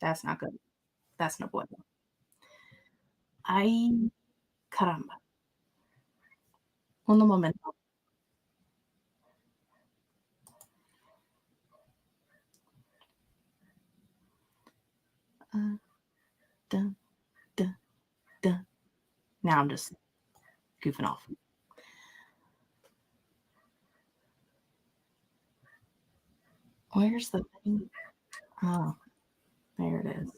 That's not good. That's no bueno. Ay, caramba. Un momento. Uh, dun, dun, dun. Now I'm just goofing off. Where's the thing? Oh, there it is.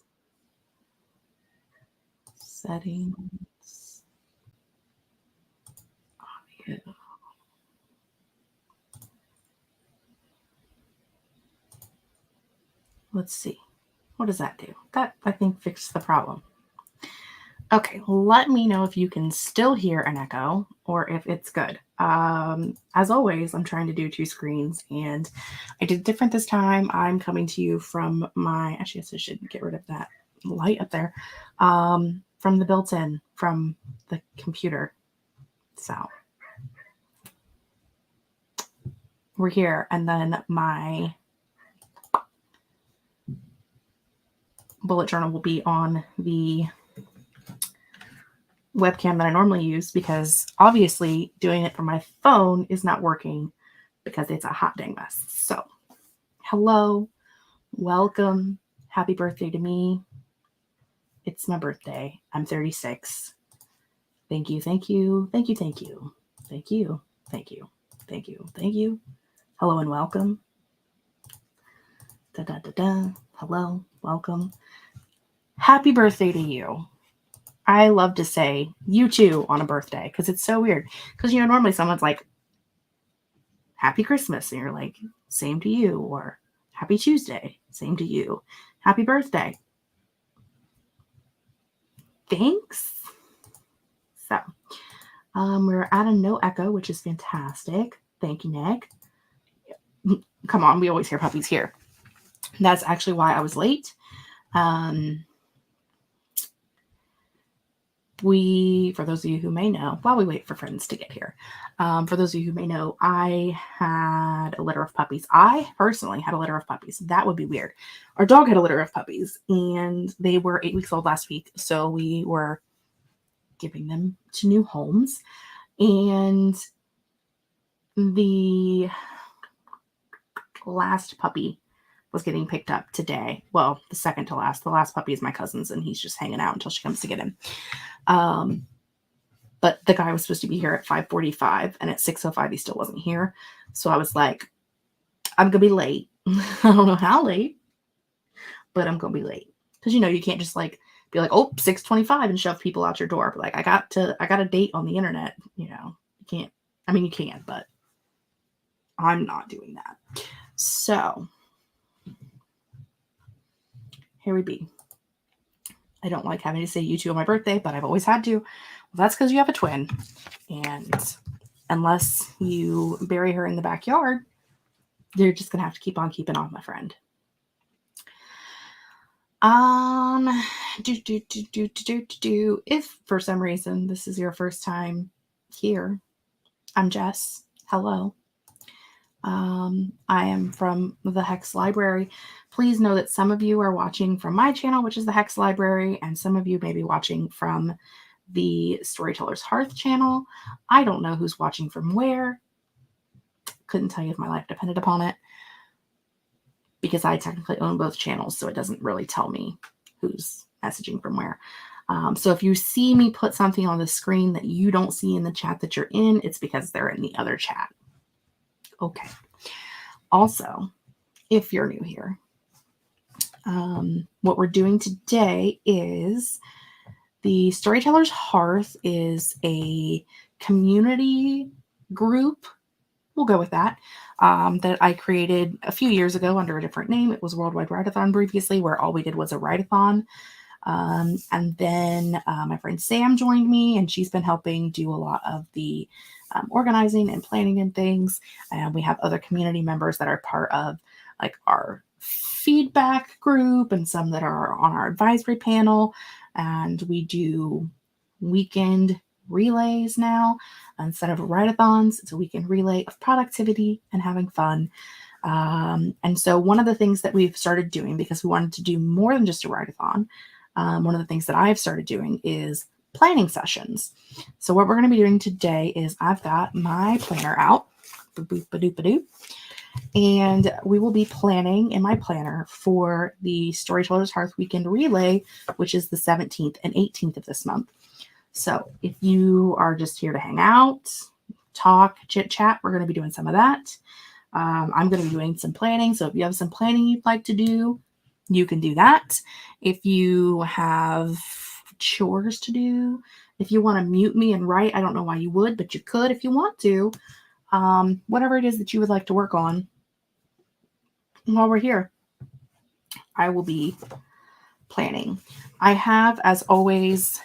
Settings. Audio. Let's see. What does that do? That, I think, fixed the problem. Okay, let me know if you can still hear an echo or if it's good. As always, I'm trying to do two screens and I did different this time. I'm coming to you from my, actually, I should get rid of that light up there, from the built-in, from the computer. So we're here. And then my bullet journal will be on the webcam that I normally use because obviously doing it from my phone is not working because it's a hot dang mess. So, hello, welcome, happy birthday to me. It's my birthday. I'm 36. Thank you, thank you, thank you, thank you, thank you, thank you, thank you, thank you. Hello and welcome. Da da da da. Hello, welcome. Happy birthday to you. I love to say you too on a birthday because it's so weird. Because, normally someone's like, happy Christmas. And you're like, same to you. Or happy Tuesday. Same to you. Happy birthday. Thanks. So we're at a no echo, which is fantastic. Thank you, Nick. Come on. We always hear puppies here. That's actually why I was late. For those of you who may know, while we wait for friends to get here, for those of you who may know, I had a litter of puppies. I personally had a litter of puppies. That would be weird. Our dog had a litter of puppies, and they were 8 weeks old last week. So we were giving them to new homes. And the last puppy was getting picked up today. Well, the second to last. The last puppy is my cousin's, and he's just hanging out until she comes to get him. But the guy was supposed to be here at 5:45, and at 6:05 he still wasn't here. So I was like, I'm gonna be late. I don't know how late, but I'm gonna be late. Because you can't just like be like, oh, 6:25 and shove people out your door. But like I got a date on the internet, you can't. I mean you can, but I'm not doing that. So here we be. I don't like having to say you two on my birthday, but I've always had to. Well, that's because you have a twin. And unless you bury her in the backyard, you're just going to have to keep on keeping on, my friend. If for some reason this is your first time here, I'm Jess. Hello. I am from the Hex Library. Please know that some of you are watching from my channel, which is the Hex Library, and some of you may be watching from the Storytellers Hearth channel. I don't know who's watching from where. Couldn't tell you if my life depended upon it because I technically own both channels, so it doesn't really tell me who's messaging from where. So if you see me put something on the screen that you don't see in the chat that you're in, it's because they're in the other chat. Okay. Also, if you're new here, what we're doing today is the Storytellers Hearth is a community group. We'll go with that. That I created a few years ago under a different name. It was Worldwide Write-A-thon previously, where all we did was a write-a-thon. And then my friend Sam joined me, and she's been helping do a lot of the organizing and planning and things. And we have other community members that are part of like our feedback group and some that are on our advisory panel. And we do weekend relays now. Instead of write-a-thons, it's a weekend relay of productivity and having fun. And so one of the things that we've started doing, because we wanted to do more than just a write-a-thon, one of the things that I've started doing is planning sessions. So what we're going to be doing today is I've got my planner out, and we will be planning in my planner for the Storytellers Hearth Weekend Relay, which is the 17th and 18th of this month. So if you are just here to hang out, talk, chit chat, we're going to be doing some of that. I'm going to be doing some planning. So if you have some planning you'd like to do, you can do that. If you have chores to do, if you want to mute me and write, I don't know why you would, but you could if you want to. Whatever it is that you would like to work on while we're here, I will be planning. I have, as always,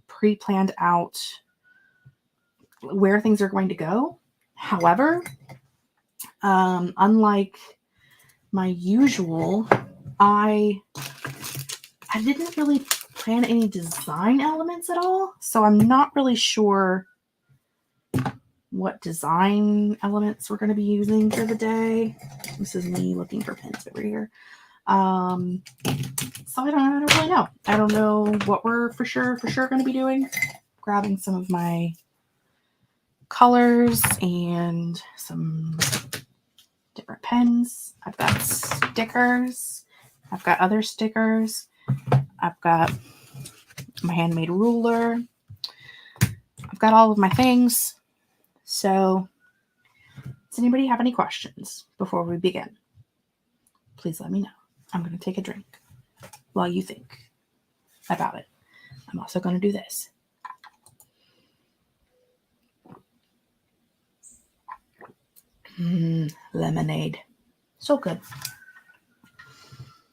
pre-planned out where things are going to go. However, unlike my usual, I didn't really plan any design elements at all, so I'm not really sure what design elements we're going to be using for the day. This is me looking for pins over here. So I don't really know. I don't know what we're for sure going to be doing. Grabbing some of my colors and some different pens. I've got stickers. I've got other stickers. I've got my handmade ruler. I've got all of my things. So, does anybody have any questions before we begin? Please let me know. I'm going to take a drink while you think about it. I'm also going to do this. Lemonade. So good.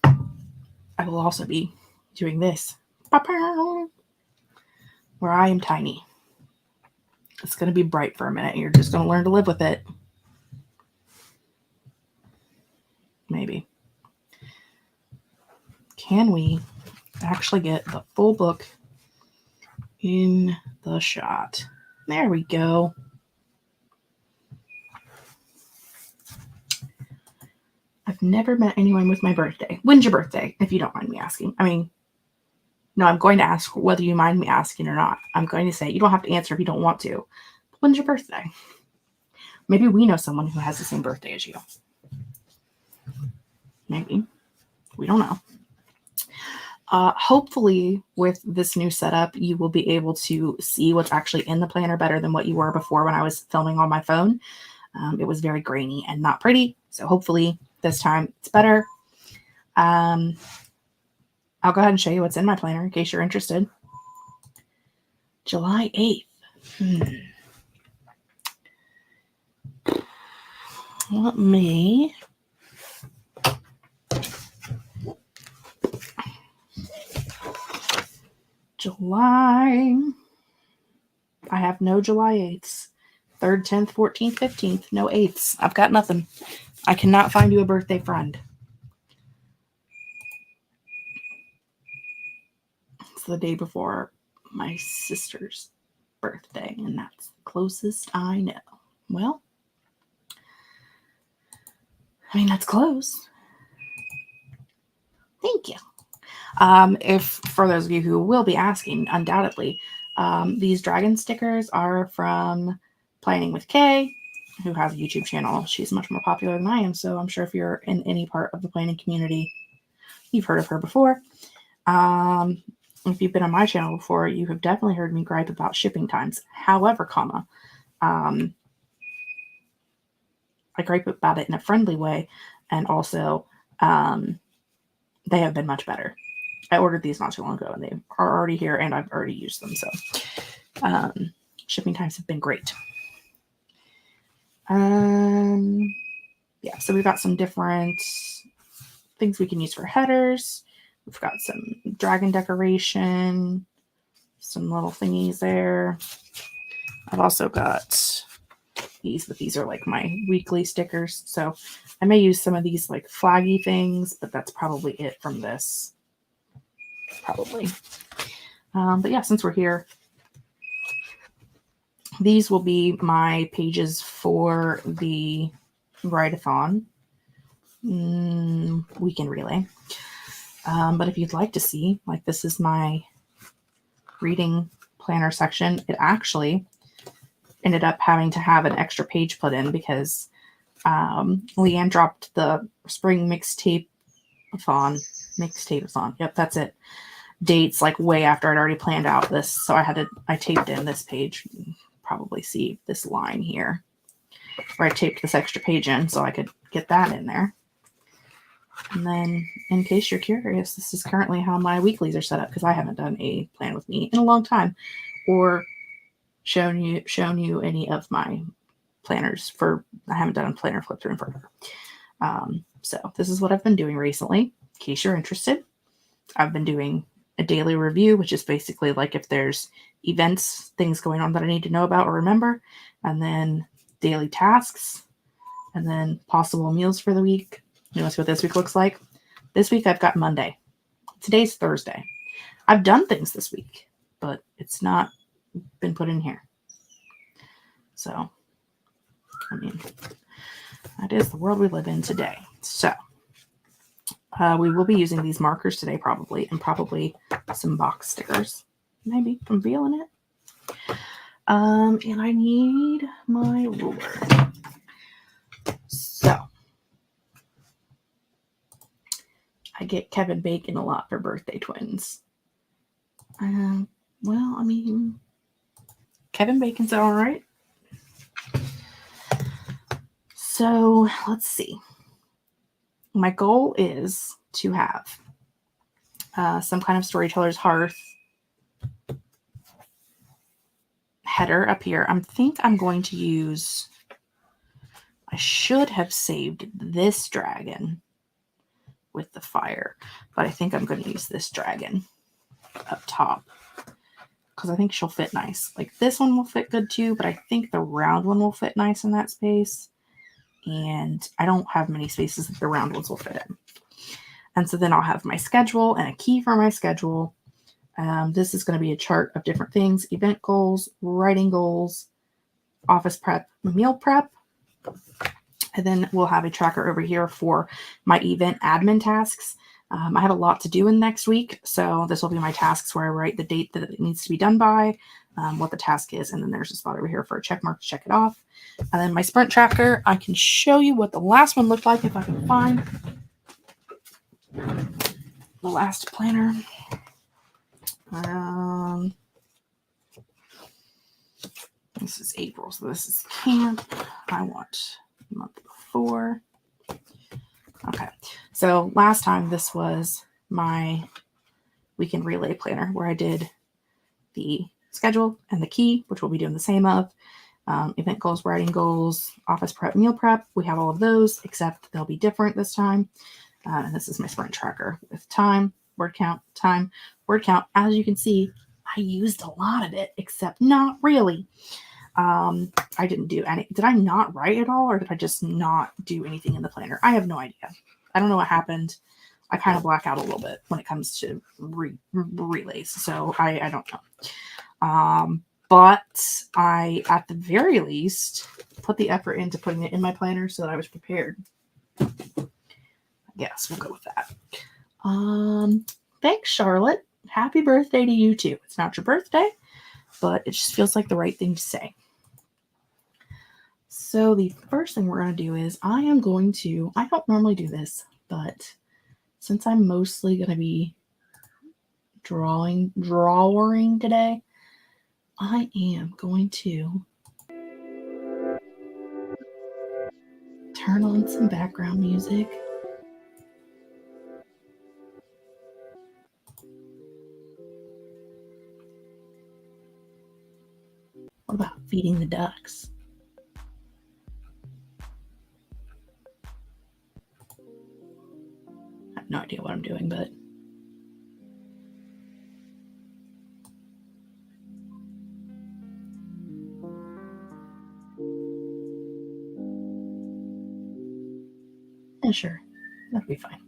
I will also be doing this, where I am tiny. It's going to be bright for a minute. You're just going to learn to live with it. Maybe. Can we actually get the full book in the shot? There we go. I've never met anyone with my birthday. When's your birthday, if you don't mind me asking? I mean, no, I'm going to ask whether you mind me asking or not. I'm going to say you don't have to answer if you don't want to. When's your birthday? Maybe we know someone who has the same birthday as you. Maybe. We don't know. Hopefully, with this new setup, you will be able to see what's actually in the planner better than what you were before when I was filming on my phone. It was very grainy and not pretty. So hopefully this time it's better. I'll go ahead and show you what's in my planner in case you're interested. July 8th. Let me July. I have no July 8ths. 3rd, 10th, 14th, 15th. No 8ths. I've got nothing. I cannot find you a birthday friend. It's the day before my sister's birthday, and that's the closest I know. Well, I mean, that's close. Thank you. If for those of you who will be asking, undoubtedly, these dragon stickers are from Planning with Kay, who has a YouTube channel. She's much more popular than I am, so I'm sure if you're in any part of the planning community, you've heard of her before. If you've been on my channel before, you have definitely heard me gripe about shipping times. However, I gripe about it in a friendly way, and also they have been much better. I ordered these not too long ago, and they are already here, and I've already used them. So shipping times have been great. Yeah, so we've got some different things we can use for headers. We've got some dragon decoration, some little thingies there. I've also got these, but these are like my weekly stickers. So I may use some of these like flaggy things, but that's probably it from this. Probably. But yeah, since we're here, these will be my pages for the Re-Readathon weekend relay. But if you'd like to see, like, this is my reading planner section. It actually ended up having to have an extra page put in because Leanne dropped the spring mixtape-a-thon. Yep, that's it. Dates like way after I'd already planned out this. So I taped in this page. You can probably see this line here where I taped this extra page in so I could get that in there. And then, in case you're curious, this is currently how my weeklies are set up because I haven't done a plan with me in a long time, or shown you any of my planners I haven't done a planner flip through in forever. So this is what I've been doing recently. In case you're interested, I've been doing a daily review, which is basically like if there's events, things going on that I need to know about or remember, and then daily tasks, and then possible meals for the week. You want to see what this week looks like? This week I've got Monday. Today's Thursday. I've done things this week, but it's not been put in here. So, I mean, that is the world we live in today. So, we will be using these markers today probably, and probably some box stickers. Maybe. I'm feeling it. And I need my ruler. So, I get Kevin Bacon a lot for birthday twins. Well, I mean, Kevin Bacon's all right. So, let's see. My goal is to have some kind of Storytellers Hearth header up here. I think I'm going to use, I should have saved this dragon with the fire, but I think I'm going to use this dragon up top because I think she'll fit nice. Like, this one will fit good too, but I think the round one will fit nice in that space. And I don't have many spaces that the round ones will fit in. And so then I'll have my schedule and a key for my schedule. This is going to be a chart of different things: event goals, writing goals, office prep, meal prep. And then we'll have a tracker over here for my event admin tasks. I have a lot to do in next week, so this will be my tasks where I write the date that it needs to be done by, what the task is, and then there's a spot over here for a check mark to check it off. And then my sprint tracker, I can show you what the last one looked like if I can find the last planner. This is April, so this is camp. I want the month before. Okay, so last time this was my weekend relay planner where I did the schedule and the key, which we'll be doing the same of. Event goals, writing goals, office prep, meal prep. We have all of those, except they'll be different this time. And this is my sprint tracker with time, word count, time, word count. As you can see, I used a lot of it, except not really. I didn't do any. Did I not write at all, or did I just not do anything in the planner? I have no idea. I don't know what happened. I kind of black out a little bit when it comes to relays, so I don't know. But I, at the very least, put the effort into putting it in my planner so that I was prepared. I guess we'll go with that. Thanks, Charlotte. Happy birthday to you too. It's not your birthday, but it just feels like the right thing to say. So the first thing we're going to do is I don't normally do this, but since I'm mostly going to be drawing today, I am going to turn on some background music. What about feeding the ducks? I have no idea what I'm doing, but yeah, sure, that'll be fine.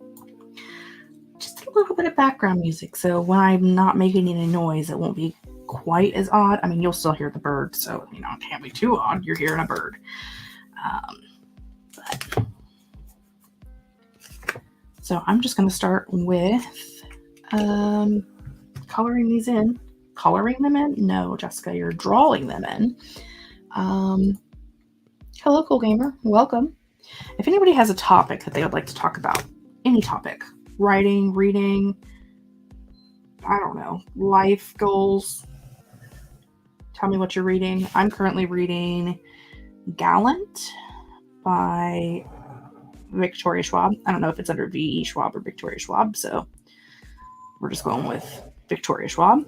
Just a little bit of background music, so when I'm not making any noise, it won't be quite as odd. I mean, you'll still hear the bird, so it can't be too odd. You're hearing a bird. But So I'm just going to start with coloring these in. Coloring them in? No, Jessica, you're drawing them in. Hello, Cool Gamer. Welcome. If anybody has a topic that they would like to talk about, any topic, writing, reading, I don't know, life goals, tell me what you're reading. I'm currently reading Gallant by Victoria Schwab. I don't know if it's under V.E. Schwab or Victoria Schwab, so we're just going with Victoria Schwab.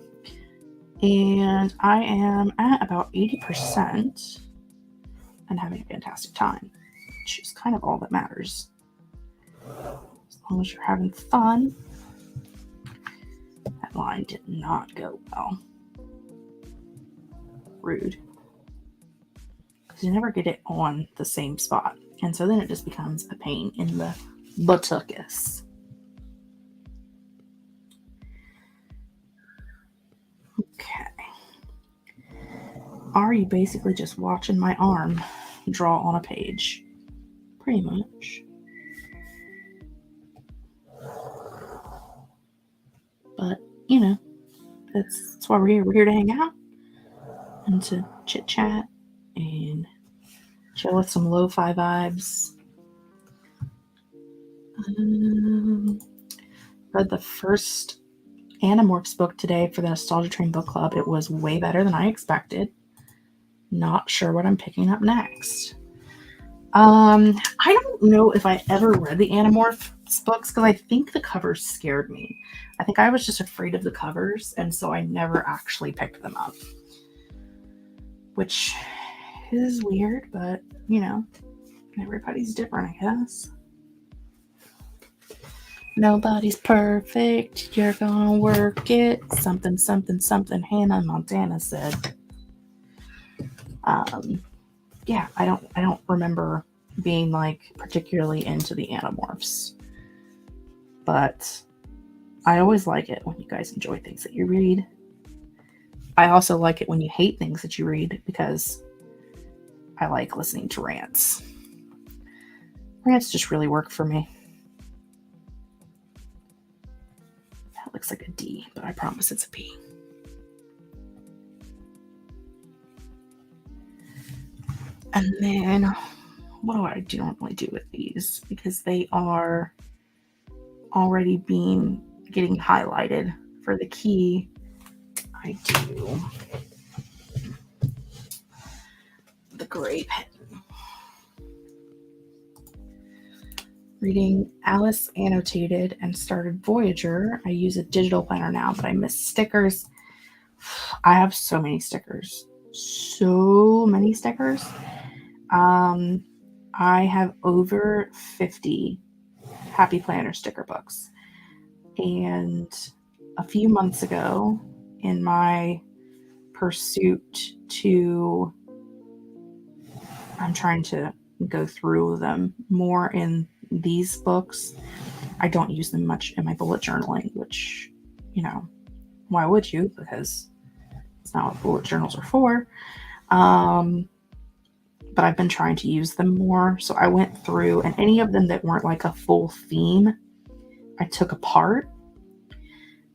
And I am at about 80% and having a fantastic time, which is kind of all that matters. As long as you're having fun. That line did not go well. Rude. Because you never get it on the same spot. And so then it just becomes a pain in the buttuckus. Okay. Are you basically just watching my arm draw on a page? Pretty much. But, you know, that's why we're here. We're here to hang out and to chit-chat and chill with some lo-fi vibes. Read the first Animorphs book today for the Nostalgia Train book club. It was way better than I expected. Not sure what I'm picking up next. I don't know if I ever read the Animorphs books because I think the covers scared me. I think I was just afraid of the covers, and so I never actually picked them up. Which is weird, but, you know, everybody's different, I guess. Nobody's perfect. You're gonna work it. Something, something, something. Hannah Montana said. Yeah, I don't remember being like particularly into the Animorphs, but I always like it when you guys enjoy things that you read. I also like it when you hate things that you read because I like listening to rants. Rants just really work for me. That looks like a D, but I promise it's a P. And then, what do I normally do with these? Because they are already getting highlighted for the key. I do the gray pen. Reading Alice Annotated and started Voyager. I use a digital planner now, but I miss stickers. I have so many stickers. So many stickers. I have over 50 Happy Planner sticker books. And a few months ago, in my pursuit to, I'm trying to go through them more in these books. I don't use them much in my bullet journaling, which, you know, why would you? Because it's not what bullet journals are for. But I've been trying to use them more. So I went through, and any of them that weren't like a full theme, I took apart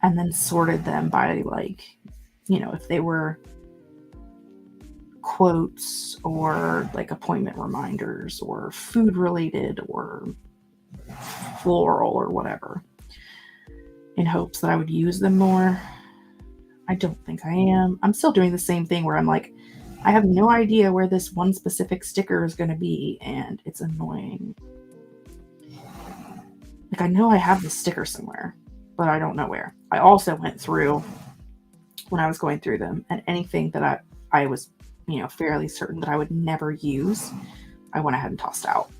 and then sorted them by, like, you know, if they were quotes or like appointment reminders or food related or floral or whatever, in hopes that I would use them more. I don't think I am. I'm still doing the same thing where I'm like, I have no idea where this one specific sticker is going to be, and it's annoying. Like, I know I have this sticker somewhere, but I don't know where. I also went through, when I was going through them, and anything that I was, you know, fairly certain that I would never use, I went ahead and tossed out.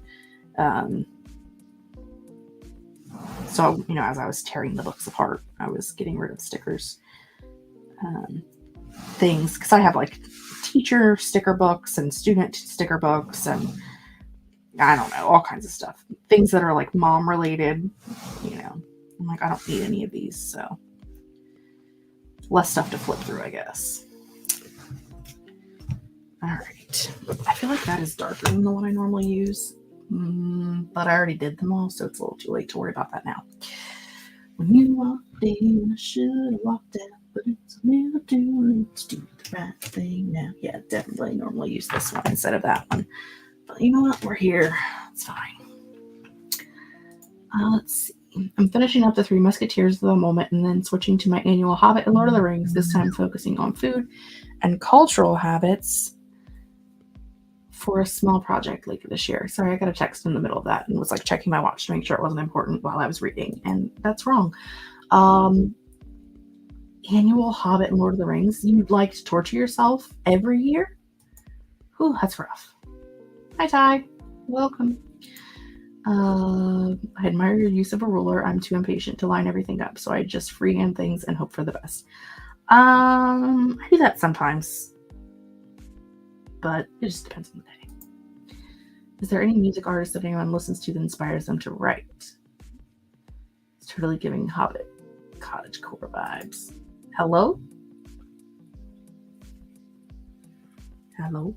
So, you know, as I was tearing the books apart, I was getting rid of stickers. Things, because I have like teacher sticker books and student sticker books and I don't know, all kinds of stuff. Things that are like mom related, you know. I'm like, I don't need any of these, so less stuff to flip through, I guess. All right. I feel like that is darker than the one I normally use. But I already did them all, so it's a little too late to worry about that now. When you walked in, I should have walked out, but it's a little too late to do the right thing now. Yeah, definitely normally use this one instead of that one. But you know what? We're here. It's fine. Let's see. I'm finishing up the Three Musketeers at the moment and then switching to my annual Hobbit and Lord of the Rings, this time focusing on food and cultural habits for a small project later this year. Sorry, I got a text in the middle of that and was like checking my watch to make sure it wasn't important while I was reading, and that's wrong. Annual Hobbit and Lord of the Rings. You'd like to torture yourself every year? Whew, that's rough. Hi, Ty. Welcome. I admire your use of a ruler. I'm too impatient to line everything up, so I just freehand things and hope for the best. I do that sometimes, but it just depends on the day. Is there any music artist that anyone listens to that inspires them to write? It's totally giving Hobbit cottagecore vibes. Hello? Hello?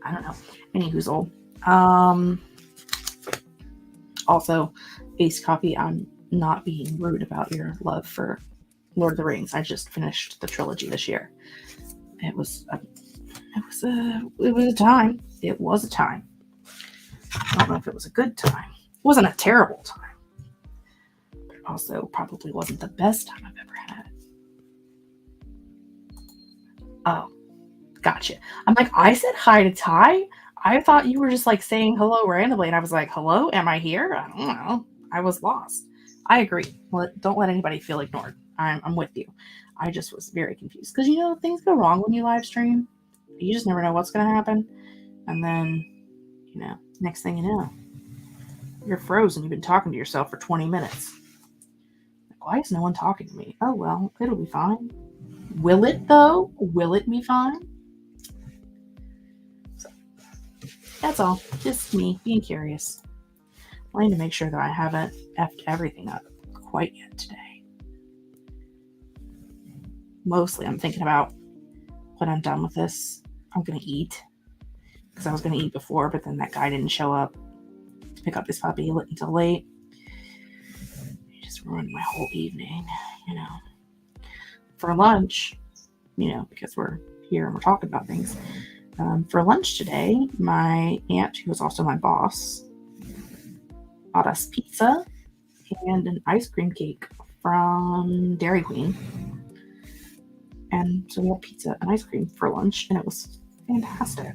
I don't know. Any whoozle. Also, Ace Coffee, I'm not being rude about your love for Lord of the Rings. I just finished the trilogy this year. It was a time. It was a time. I don't know if it was a good time. It wasn't a terrible time. But it also probably wasn't the best time I've ever had. Oh. Gotcha. I'm like, I said hi to Ty. I thought you were just like saying hello randomly. And I was like, hello, am I here? I don't know. I was lost. I agree. Don't let anybody feel ignored. I'm with you. I just was very confused. Because, things go wrong when you live stream. You just never know what's going to happen. And then, next thing you know, you're frozen. You've been talking to yourself for 20 minutes. Like, why is no one talking to me? Oh, well, it'll be fine. Will it, though? Will it be fine? That's all. Just me being curious. Wanting to make sure that I haven't effed everything up quite yet today. Mostly I'm thinking about when I'm done with this, I'm going to eat. Because I was going to eat before, but then that guy didn't show up to pick up his puppy until late. He just ruined my whole evening, For lunch, because we're here and we're talking about things. For lunch today, my aunt, who was also my boss, bought us pizza and an ice cream cake from Dairy Queen. And so we had pizza and ice cream for lunch, and it was fantastic.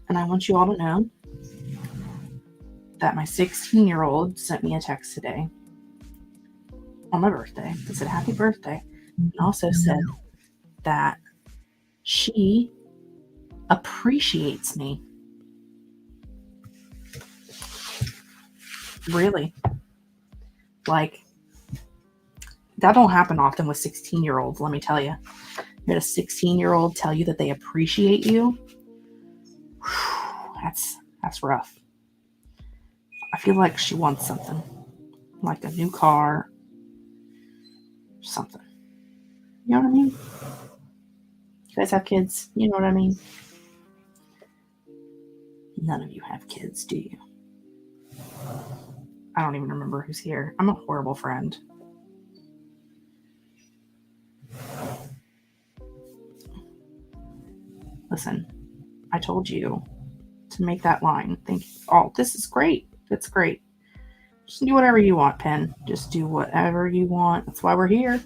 And I want you all to know that my 16-year-old sent me a text today on my birthday that said happy birthday, and also said that she appreciates me. Really. Like, that don't happen often with 16-year-olds, let me tell you. You had a 16-year-old tell you that they appreciate you. That's rough. I feel like she wants something. Like a new car. Something. You know what I mean? You guys have kids? You know what I mean? None of you have kids, do you? I don't even remember who's here. I'm a horrible friend. Listen, I told you to make that line. Think, oh, this is great. That's great. Just do whatever you want, Pen. Just do whatever you want. That's why we're here.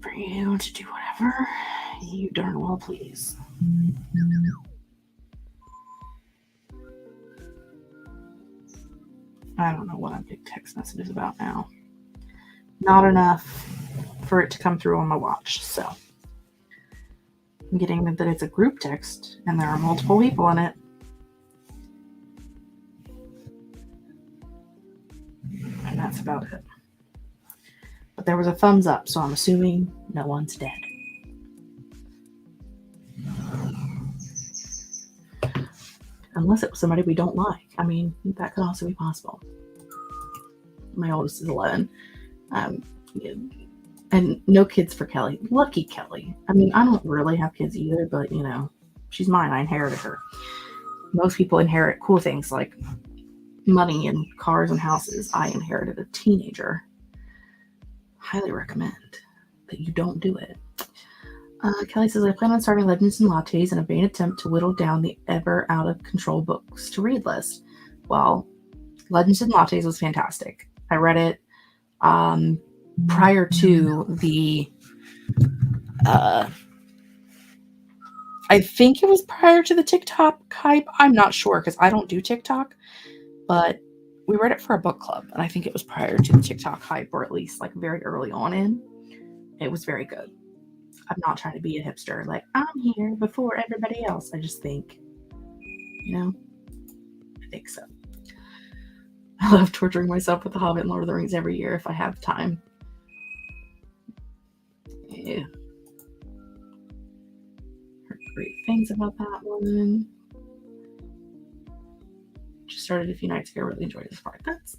For you to do whatever you darn well please. I don't know what I'm big text messages about now. Not enough for it to come through on my watch, so I'm getting that it's a group text and there are multiple people in it. And that's about it. But there was a thumbs up, so I'm assuming no one's dead. Unless it was somebody we don't like. I mean, that could also be possible. My oldest is 11. I And no kids for Kelly. Lucky Kelly. I mean, I don't really have kids either, but you know, she's mine. I inherited her. Most people inherit cool things like money and cars and houses. I inherited a teenager. Highly recommend that you don't do it. Kelly says, I plan on starting Legends and Lattes in a vain attempt to whittle down the ever out of control books to read list. Well, Legends and Lattes was fantastic. I read it prior to the I think it was prior to the TikTok hype. I'm not sure because I don't do TikTok, but we read it for a book club, and I think it was prior to the TikTok hype, or at least like very early on in. It was very good. I'm not trying to be a hipster, like I'm here before everybody else. I just think, you know, I think so. I love torturing myself with The Hobbit and Lord of the Rings every year if I have time. Yeah. Heard great things about that one. Just started a few nights ago. Really enjoyed this part. That's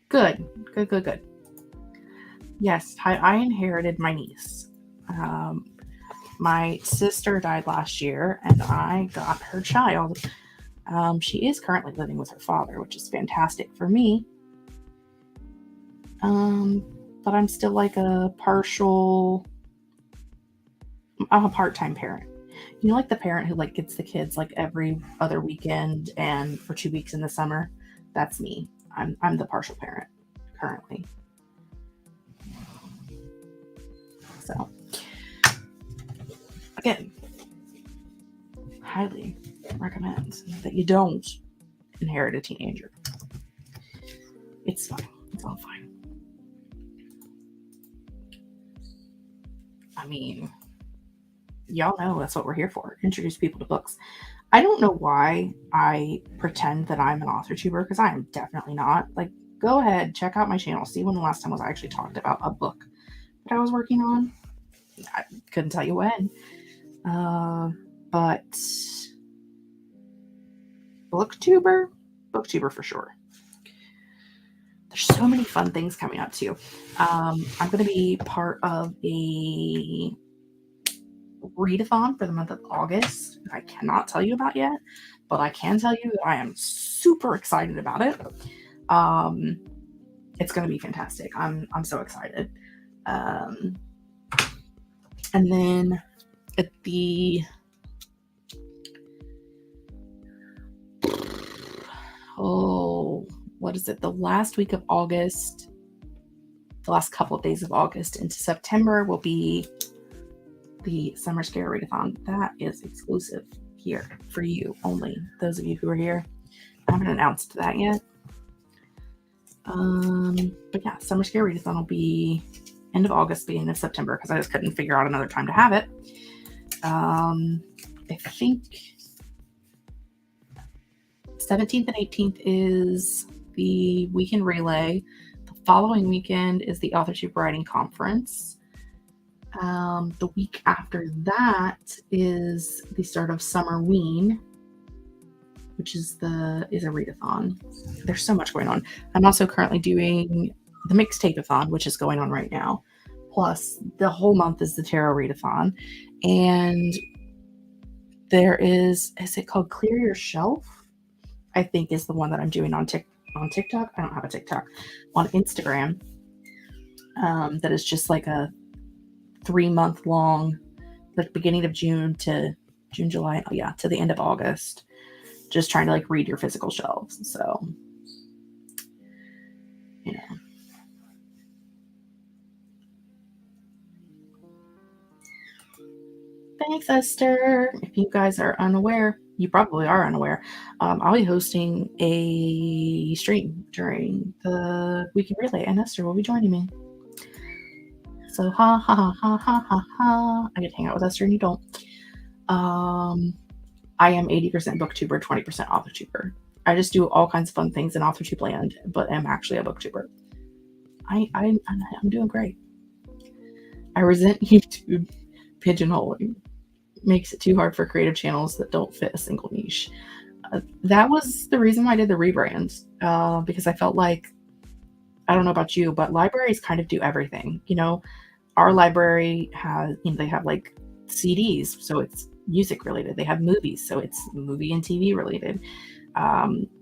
good. Good. Yes, I inherited my niece. My sister died last year, and I got her child. She is currently living with her father, which is fantastic for me. But I'm still like I'm a part-time parent. You know, like the parent who like gets the kids like every other weekend and for 2 weeks in the summer. That's me. I'm the partial parent currently. So again, highly recommend that you don't inherit a teenager. It's fine. It's all fine. I mean, y'all know that's what we're here for. Introduce people to books. I don't know why I pretend that I'm an Authortuber, because I am definitely not. Like, go ahead, check out my channel. See when the last time was I actually talked about a book that I was working on. I couldn't tell you when. But booktuber for sure. There's so many fun things coming up too. I'm going to be part of a readathon for the month of August. I cannot tell you about yet, but I can tell you that I am super excited about it. It's going to be fantastic. I'm so excited. And then at the the last week of August, the last couple of days of August into September will be the Summer Scare Readathon. That is exclusive here for you only, those of you who are here. I haven't announced that yet. But yeah, Summer Scare Readathon will be end of August, beginning of September, because I just couldn't figure out another time to have it. I think 17th and 18th is the weekend relay. The following weekend is the Authortube Writing Conference. The week after that is the start of Summerween, which is a readathon. There's so much going on. I'm also currently doing the Mixtape-a-thon, which is going on right now. Plus, the whole month is the Tarot Readathon. And there is it called Clear Your Shelf? I think is the one that I'm doing on TikTok. I don't have a TikTok. On Instagram. That is just like a 3-month long, like beginning of June to June, July. Oh yeah, to the end of August. Just trying to like read your physical shelves. So, you know. Thanks, Esther. If you guys are unaware, you probably are unaware. I'll be hosting a stream during the weekend relay, and Esther will be joining me. So ha ha ha ha ha ha ha. I get to hang out with Esther, and you don't. I am 80% booktuber, 20% authortuber. I just do all kinds of fun things in Authortube land, but am actually a booktuber. I'm doing great. I resent YouTube pigeonholing. Makes it too hard for creative channels that don't fit a single niche. That was the reason why I did the rebrand, because I felt like, I don't know about you, but libraries kind of do everything. You know, our library has, they have like CDs, so it's music related. They have movies, so it's movie and TV related.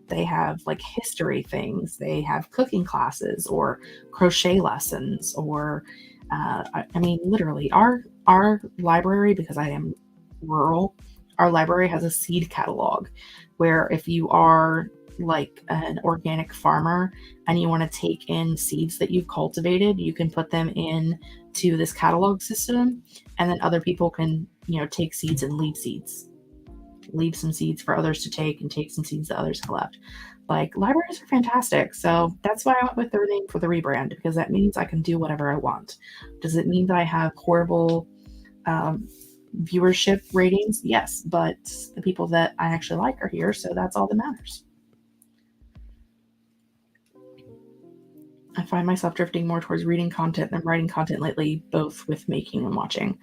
They have like history things. They have cooking classes or crochet lessons, or I mean, literally, our library, because I am rural, our library has a seed catalog where if you are like an organic farmer and you want to take in seeds that you've cultivated, you can put them in to this catalog system, and then other people can, take seeds and leave some seeds for others to take, and take some seeds that others have left. Like, libraries are fantastic. So that's why I went with their name for the rebrand, because that means I can do whatever I want. Does it mean that I have horrible viewership ratings? Yes, but the people that I actually like are here, so that's all that matters. I find myself drifting more towards reading content than writing content lately, both with making and watching.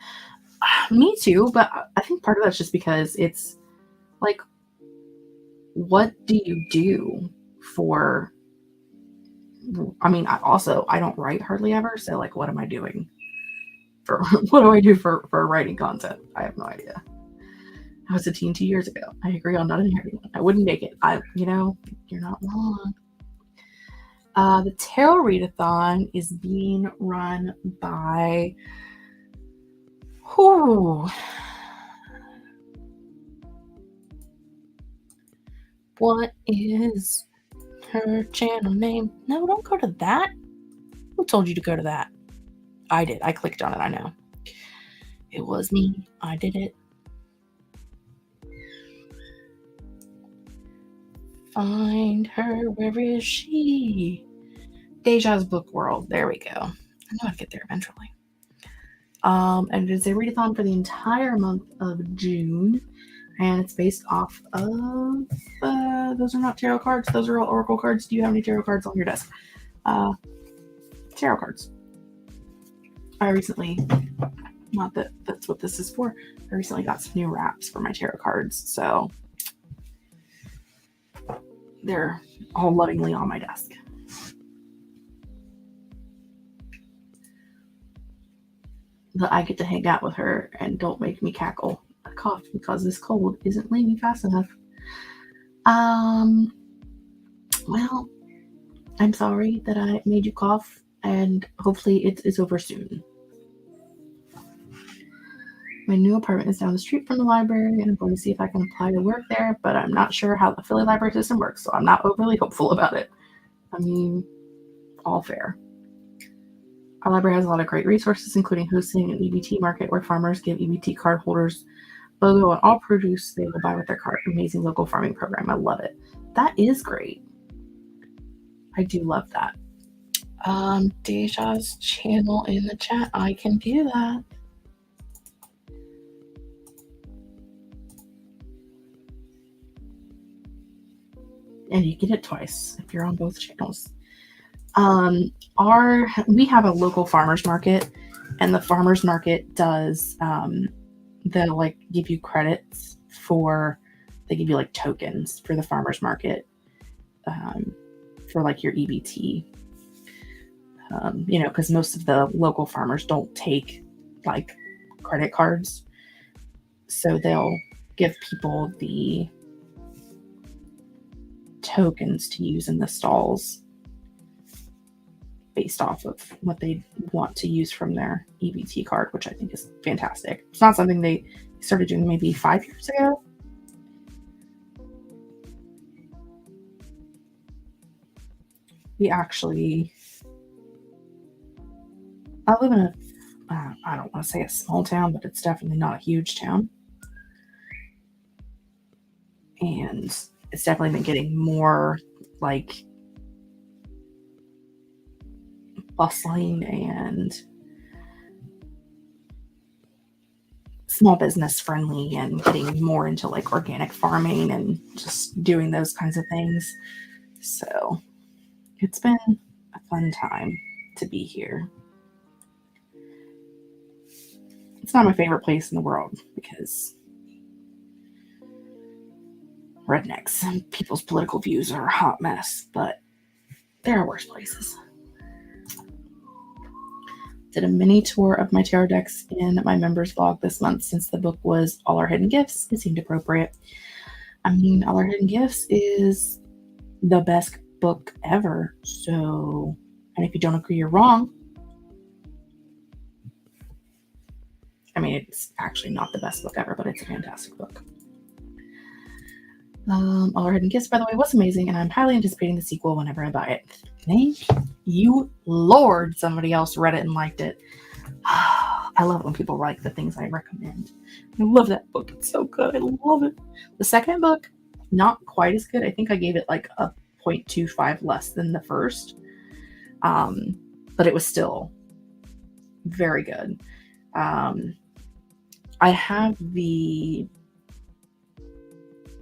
Me too, but I think part of that's just because it's like, what do you do for, I mean, I don't write hardly ever, so like, what am I doing for, what do I do for writing content? I have no idea. I was a teen 2 years ago. I agree on not inheriting one. I wouldn't make it. You're not wrong. The Tarot Readathon is being run by, what is her channel name? No, don't go to that. Who told you to go to that? I did. I clicked on it. I know. It was me. I did it. Find her. Where is she? Deja's Book World. There we go. I know I'd get there eventually. And it is a readathon for the entire month of June. And it's based off of, those are not tarot cards. Those are all oracle cards. Do you have any tarot cards on your desk? Tarot cards. I recently, not that that's what this is for, I recently got some new wraps for my tarot cards. So they're all lovingly on my desk. But I get to hang out with her and don't make me cackle. I cough because this cold isn't leaving fast enough. Well, I'm sorry that I made you cough, and hopefully it is over soon. My new apartment is down the street from the library, and I'm going to see if I can apply to work there, but I'm not sure how the Philly library system works, so I'm not overly hopeful about it. I mean, all fair. Our library has a lot of great resources, including hosting an EBT market where farmers give EBT card holders logo on all produce they will buy with their card. Amazing local farming program. I love it. That is great. I do love that. Deja's channel in the chat. I can do that. And you get it twice if you're on both channels. We have a local farmers market, and the farmers market does they'll like give you credits they give you like tokens for the farmers market for like your EBT, because most of the local farmers don't take like credit cards, so they'll give people the tokens to use in the stalls based off of what they want to use from their EBT card, which I think is fantastic. It's not something they started doing maybe 5 years ago. I live in I don't want to say a small town, but it's definitely not a huge town. And it's definitely been getting more like bustling and small business friendly, and getting more into like organic farming and just doing those kinds of things. So it's been a fun time to be here. It's not my favorite place in the world because rednecks and people's political views are a hot mess, but there are worse places. Did a mini tour of my tarot decks in my members vlog this month since the book was All Our Hidden Gifts. It seemed appropriate. I mean, All Our Hidden Gifts is the best book ever. So, and if you don't agree, you're wrong. I mean, it's actually not the best book ever, but it's a fantastic book. All Our Hidden Gifts, by the way, was amazing, and I'm highly anticipating the sequel whenever I buy it. Thank you, Lord. Somebody else read it and liked it. I love when people like the things I recommend. I love that book. It's so good. I love it. The second book, not quite as good. I think I gave it like a 0.25 less than the first. But it was still very good. I have the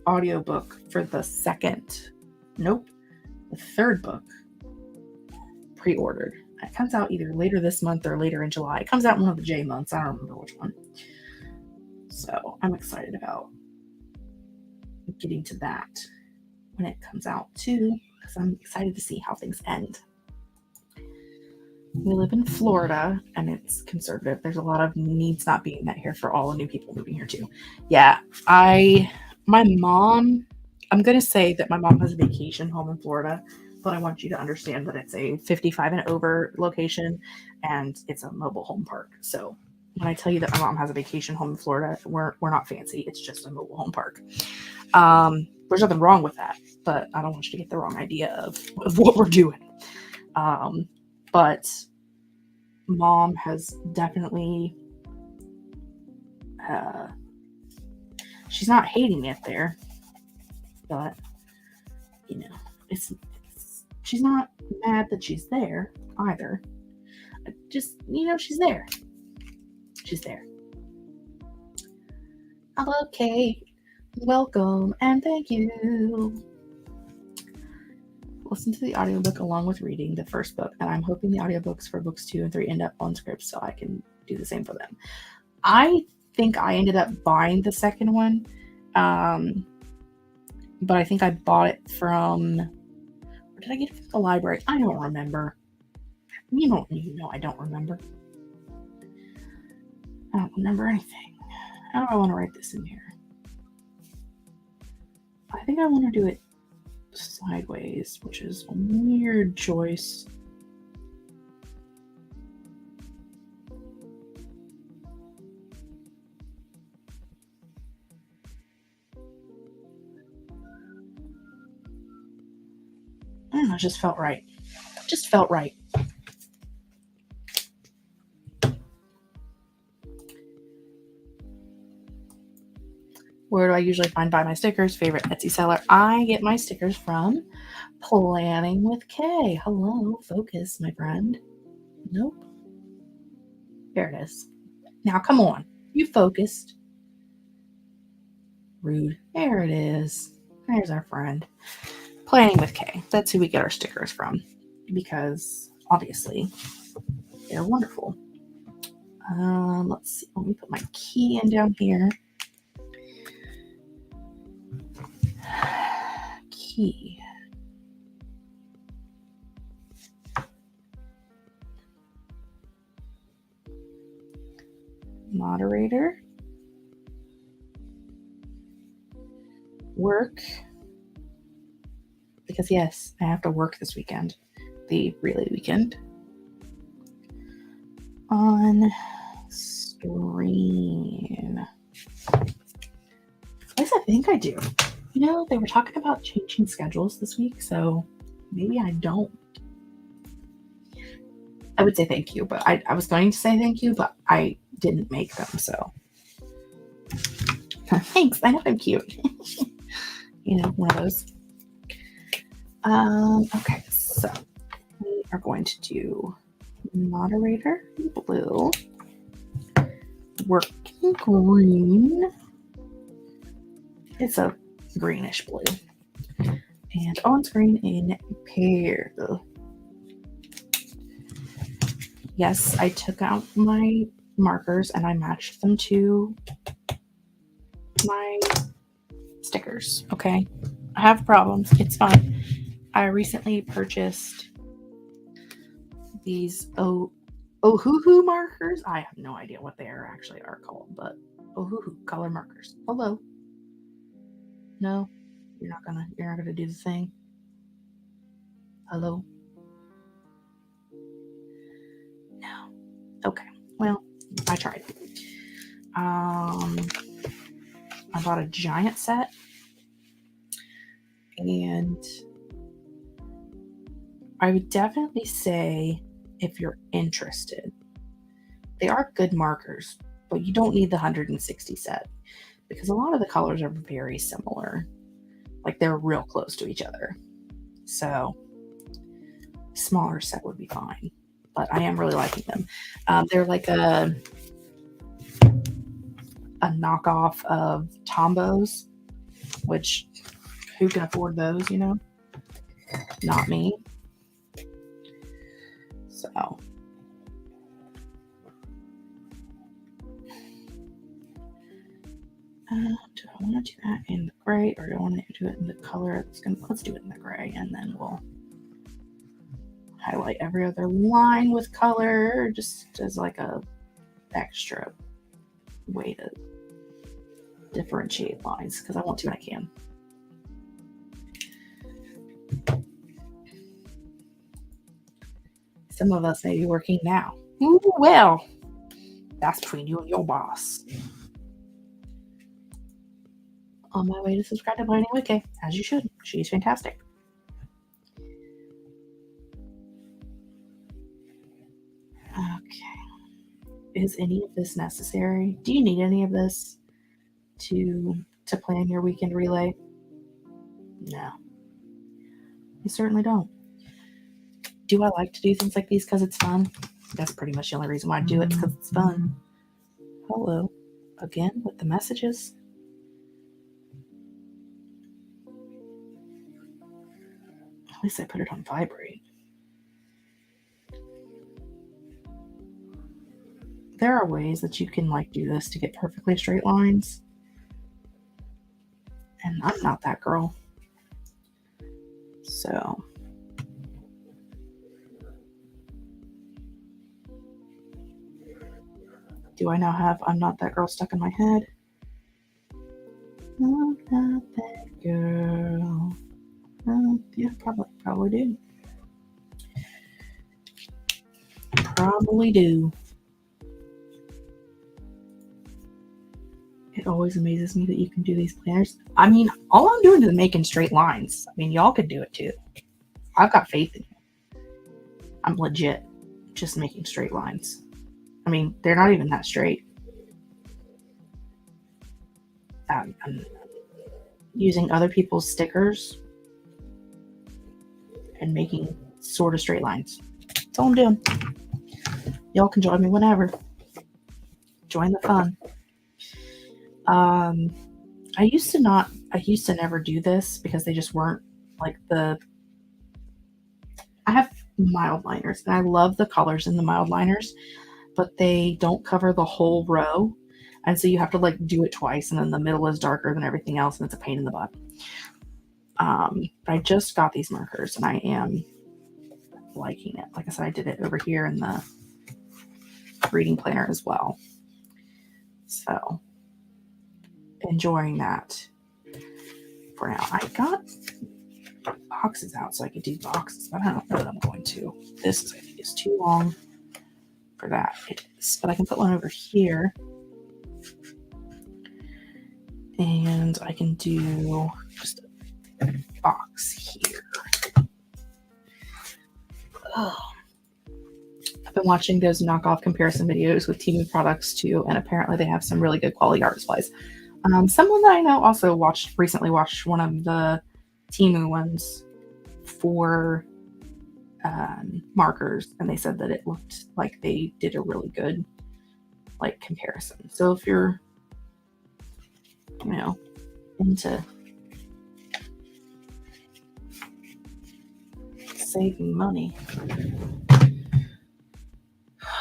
audiobook for the third book pre-ordered. It comes out either later this month or later in July. It comes out in one of the J months. I don't remember which one. So I'm excited about getting to that when it comes out too, because I'm excited to see how things end. We live in Florida and it's conservative. There's a lot of needs not being met here for all the new people moving here too. Yeah, my mom, I'm going to say that my mom has a vacation home in Florida, but I want you to understand that it's a 55 and over location and it's a mobile home park. So when I tell you that my mom has a vacation home in Florida, we're not fancy. It's just a mobile home park. There's nothing wrong with that, but I don't want you to get the wrong idea of what we're doing. But mom has definitely, she's not hating it there, but she's not mad that she's there either. Just, she's there. She's there. Hello, Kate. Welcome and thank you. Listen to the audiobook along with reading the first book, and I'm hoping the audiobooks for books 2 and 3 end up on script so I can do the same for them. I think I ended up buying the second one, but I think I bought it from, or did I get it from the library? I don't remember. You don't even know I don't remember. I don't remember anything. How do I want to write this in here? I think I want to do it sideways, which is a weird choice. I don't know, it just felt right. Just felt right. Where do I usually buy my stickers? Favorite Etsy seller. I get my stickers from Planning with K. Hello, focus, my friend. Nope. There it is. Now, come on. You focused. Rude. There it is. There's our friend. Planning with K. That's who we get our stickers from, because obviously they're wonderful. Let's see. Let me put my key in down here. Key. Moderator. Work. Because yes, I have to work this weekend. The relay weekend. On screen. At least I think I do. They were talking about changing schedules this week, so maybe I don't. I would say thank you, but I was going to say thank you, but I didn't make them, so. Thanks, I know I'm cute. One of those. Okay, so we are going to do moderator blue, working green. It's a greenish blue, and on screen in pale. Yes, I took out my markers and I matched them to my stickers. Okay, I have problems. It's fine. I recently purchased these Ohuhu markers. I have no idea what they actually are called, but Ohuhu color markers. Hello. No, you're not gonna do the thing. Hello. No. Okay. Well, I tried. I bought a giant set, and I would definitely say, if you're interested, they are good markers, but you don't need the 160 set because a lot of the colors are very similar. Like they're real close to each other. So smaller set would be fine, but I am really liking them. They're like a knockoff of Tombos, which who can afford those, you know? Not me. So do I want to do that in the gray, or do I want to do it in the color? Let's do it in the gray, and then we'll highlight every other line with color, just as like a extra way to differentiate lines, because I want to and I can. Some of us may be working now. Ooh, well, that's between you and your boss. On my way to subscribe to Planning Wiki, as you should. She's fantastic. Okay. Is any of this necessary? Do you need any of this to plan your weekend relay? No. You certainly don't. Do I like to do things like these because it's fun? That's pretty much the only reason why I do it, because it's fun. Hello. Again with the messages. At least I put it on vibrate. There are ways that you can like do this to get perfectly straight lines. And I'm not that girl. So do I now have I'm not that girl stuck in my head? I'm not that girl. Yeah, probably do. Probably do. It always amazes me that you can do these planners. I mean, all I'm doing is making straight lines. I mean, y'all could do it too. I've got faith in you. I'm legit just making straight lines. I mean, they're not even that straight. I'm using other people's stickers and making sort of straight lines. That's all I'm doing. Y'all can join me whenever. Join the fun. I used to never do this because they just weren't like I have mild liners and I love the colors in the mild liners, but they don't cover the whole row. And so you have to like do it twice, and then the middle is darker than everything else, and it's a pain in the butt. But I just got these markers and I am liking it. Like I said, I did it over here in the reading planner as well. So enjoying that for now. I got boxes out so I could do boxes, but I don't know that I'm going to. This I think is too long for that. It is, but I can put one over here. And I can do just a box here. Oh. I've been watching those knockoff comparison videos with Temu products too, and apparently they have some really good quality art supplies. Someone that I know also recently watched one of the Temu ones for markers, and they said that it looked like they did a really good like comparison. So if you're into saving money.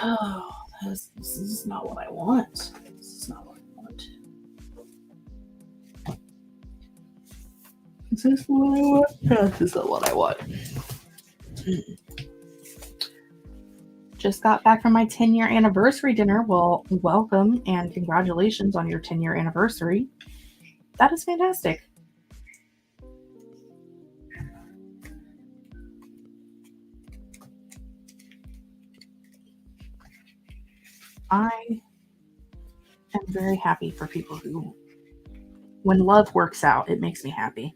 Oh, this is not what I want. This is not what I want. Is this what I want? No, this is not what I want. just got back from my 10-year anniversary dinner. Well, welcome and congratulations on your 10-year anniversary. That is fantastic. I am very happy for people who, when love works out, it makes me happy.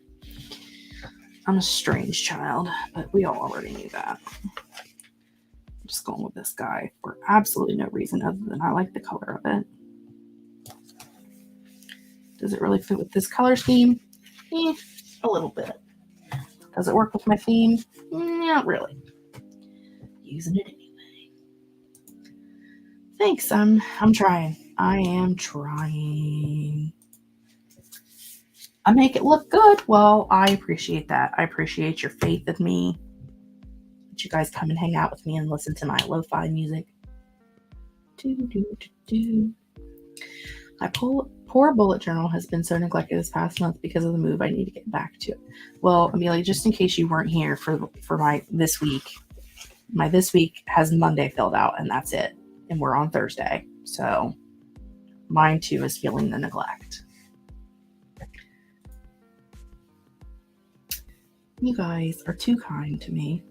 I'm a strange child, but we all already knew that. I'm just going with this guy for absolutely no reason other than I like the color of it. Does it really fit with this color scheme? A little bit. Does it work with my theme? Not really. Using it anyway. Thanks. I'm trying. I am trying. I make it look good. Well, I appreciate that. I appreciate your faith in me. That you guys come and hang out with me and listen to my lo-fi music. My poor bullet journal has been so neglected this past month because of the move. I need to get back to it. Well, Amelia, just in case you weren't here for my this week has Monday filled out, and that's it. And we're on Thursday. So mine too is feeling the neglect. You guys are too kind to me.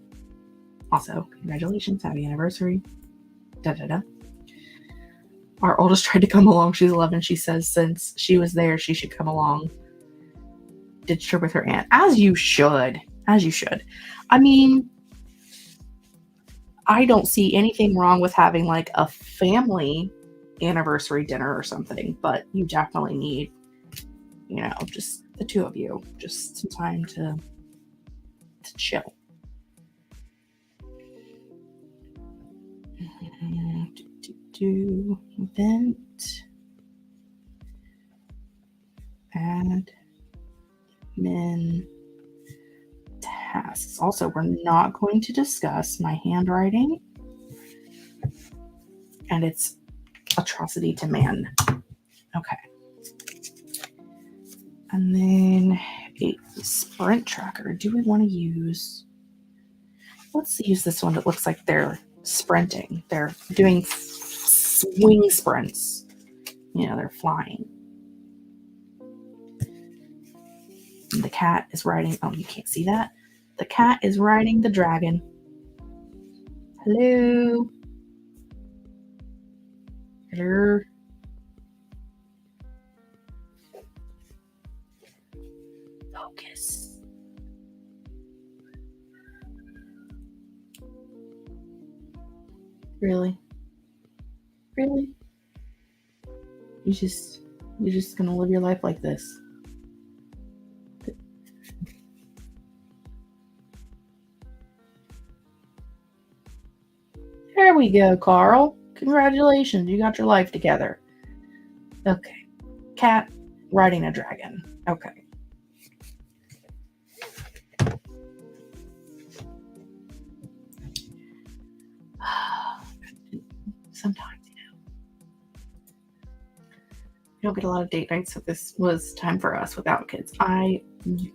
Also, congratulations, happy anniversary. Our oldest tried to come along. She's 11. She says since she was there, she should come along. Ditched her with her aunt. As you should. As you should. I mean, I don't see anything wrong with having like a family anniversary dinner or something, but you definitely need, just the two of you. Just some time to chill. Event. Admin tasks. Also, we're not going to discuss my handwriting and its atrocity to man. Okay. And then a sprint tracker. Do we want to use... Let's use this one that looks like they're sprinting. They're doing swing sprints. They're flying. And the cat is riding... Oh, you can't see that? The cat is riding the dragon. Hello? Hello? Focus. Really? Really? You're just gonna live your life like this? There we go, Carl. Congratulations, you got your life together. Okay. Cat riding a dragon. Okay. Sometimes, we don't get a lot of date nights, so this was time for us without kids.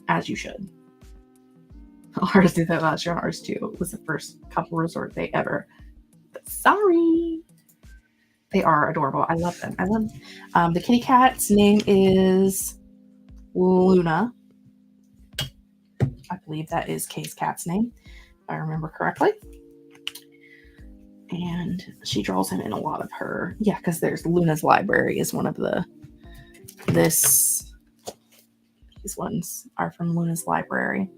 As you should. Ours did that last year. Ours too. It was the first couple resort day ever. But sorry. They are adorable. I love them. The kitty cat's name is Luna. I believe that is Kay's cat's name, if I remember correctly. And she draws him in a lot of her... Yeah, because there's Luna's Library is one of these ones are from Luna's Library.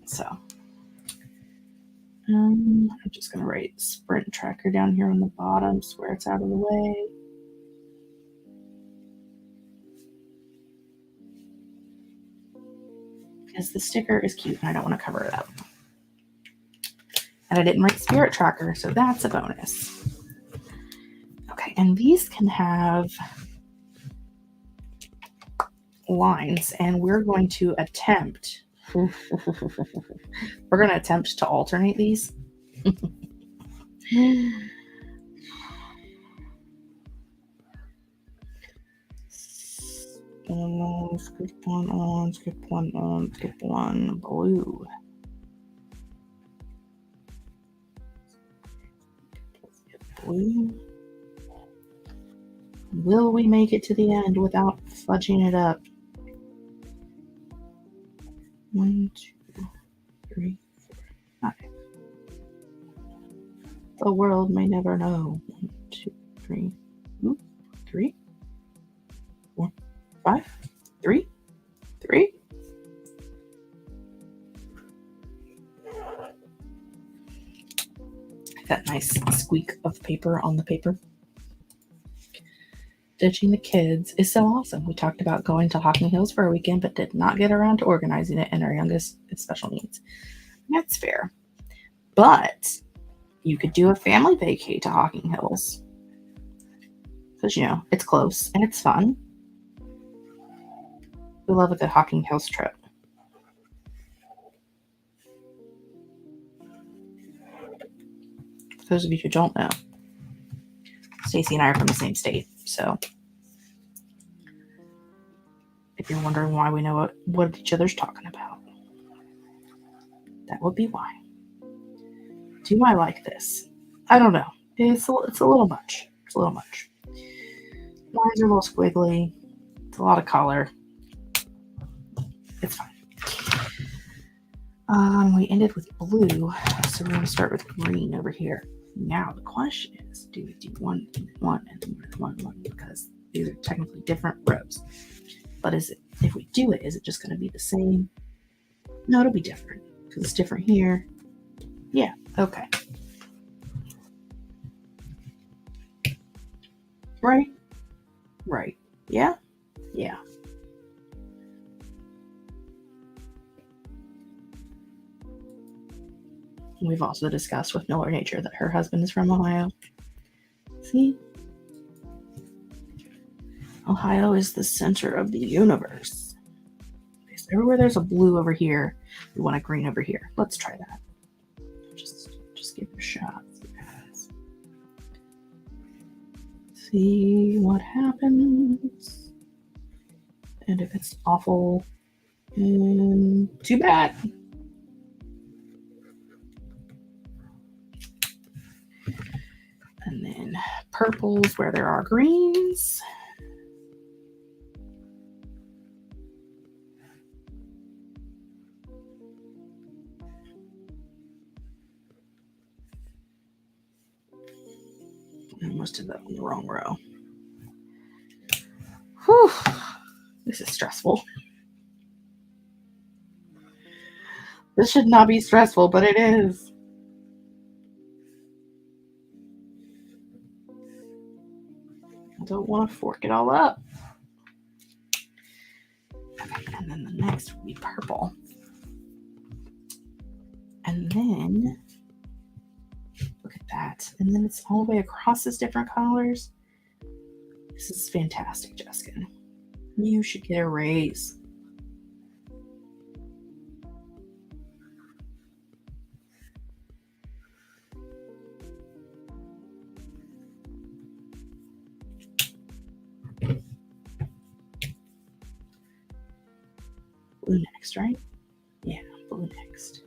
So, I'm just going to write sprint tracker down here on the bottom so where it's out of the way. Because the sticker is cute and I don't want to cover it up. And I didn't write spirit tracker, so that's a bonus. Okay, and these can have lines, and we're going to attempt to alternate these. Skip one on, skip one on, skip one blue. Will we make it to the end without fudging it up? 1, 2, 3, 4, 5. The world may never know. 1, 2, 3, 3, 4, 5, 3, 3. That nice squeak of paper on the paper. Ditching the kids is so awesome. We talked about going to Hocking Hills for a weekend, but did not get around to organizing it, and our youngest is special needs. That's fair. But you could do a family vacay to Hocking Hills. Because, it's close and it's fun. We love a good Hocking Hills trip. For those of you who don't know, Stacy and I are from the same state, so if you're wondering why we know what each other's talking about, that would be why. Do I like this? I don't know. It's a little much. It's a little much. Lines are a little squiggly. It's a lot of color. It's fine. We ended with blue, so we're going to start with green over here. Now the question is, do we do 1 and 1 and 1 and 1, because these are technically different rows. But if we do it, is it just going to be the same? No, it'll be different because it's different here. Yeah, okay. Right. Yeah. We've also discussed with Miller Nature that her husband is from Ohio. See? Ohio is the center of the universe. Okay, so everywhere there's a blue over here, we want a green over here. Let's try that. Just give it a shot. See what happens. And if it's awful, too bad. And then purples where there are greens. I almost did that on the wrong row. Whew. This is stressful. This should not be stressful, but it is. I don't want to fork it all up. Okay, and then the next will be purple. And then, look at that. And then it's all the way across these different colors. This is fantastic, Jessica. You should get a raise. Blue next, right? Yeah, blue next.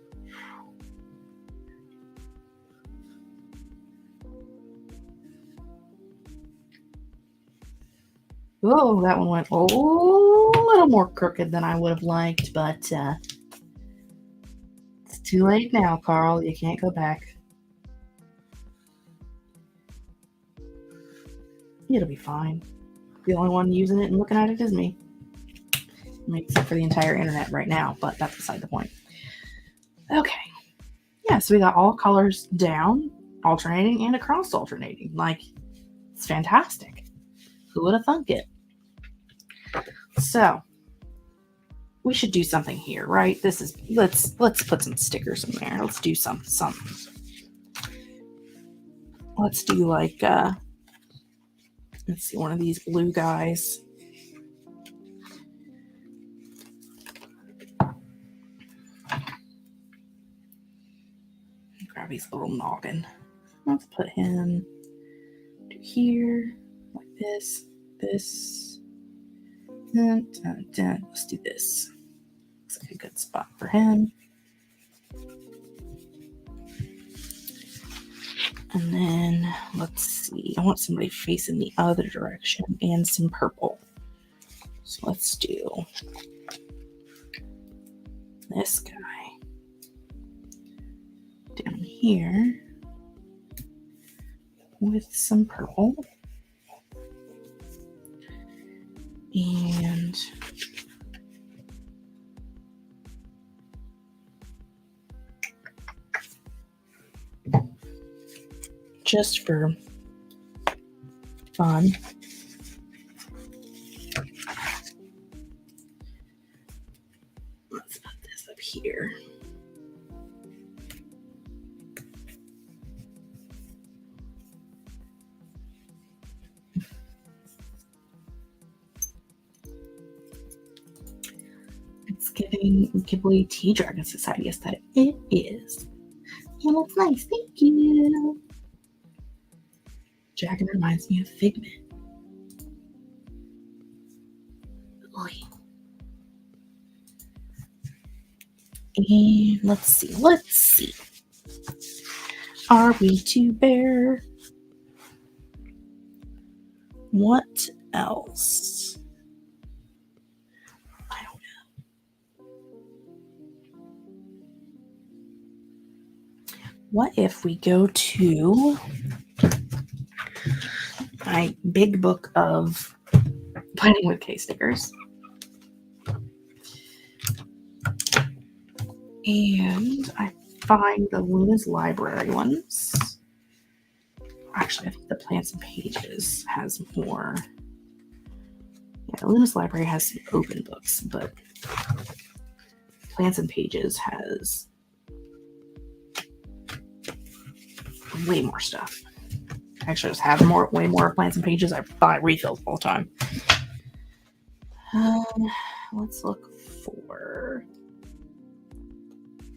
Oh, that one went a little more crooked than I would have liked, but it's too late now, Carl. You can't go back. It'll be fine. The only one using it and looking at it is me. Except for the entire internet right now, but that's beside the point. Okay. Yeah, so we got all colors down, alternating, and across alternating. Like, it's fantastic. Who would have thunk it? So, we should do something here, right? Let's put some stickers in there. Let's do something. Let's do like, let's see, one of these blue guys. Grab his little noggin. Let's put him here, like this. Let's do this. Looks like a good spot for him. And then let's see. I want somebody facing the other direction and some purple. So let's do this guy down here with some purple. And just for fun, let's put this up here. It's giving Ghibli Tea Dragon Society aesthetic. It is. It looks nice. Thank you. Dragon reminds me of Figment. Oy. And let's see. Are we too bare? What else? I don't know. What if we go to my big book of planning with case stickers, and I find the Luna's Library ones. Actually, I think the Plants and Pages has more. Yeah, Luna's Library has some open books, but Plants and Pages has way more stuff. Actually, I just have way more Plants and Pages. I buy refills all the time. Let's look for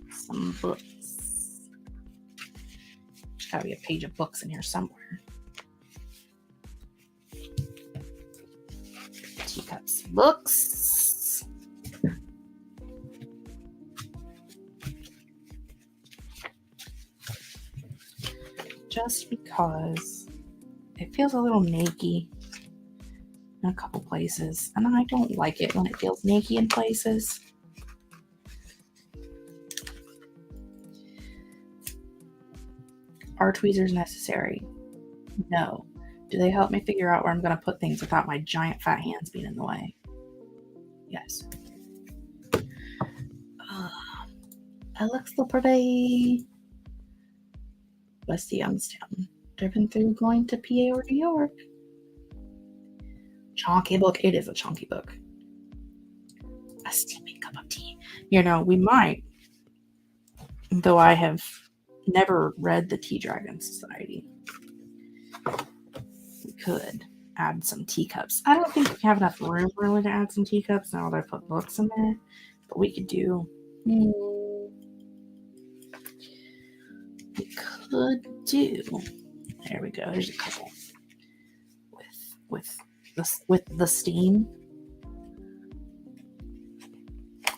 some books. There's gotta be a page of books in here somewhere. Teacups, books. Just because it feels a little naked in a couple places, and I don't like it when it feels naked in places. Are tweezers necessary? No. Do they help me figure out where I'm going to put things without my giant fat hands being in the way? Yes. That looks so pretty. West Youngstown. Driven through going to PA or New York. Chonky book. It is a chonky book. A steaming cup of tea. You know, we might, though I have never read the Tea Dragon Society, we could add some teacups. I don't think we have enough room really to add some teacups now that I put books in there, but we could do. We could do. There we go. There's a couple with the steam,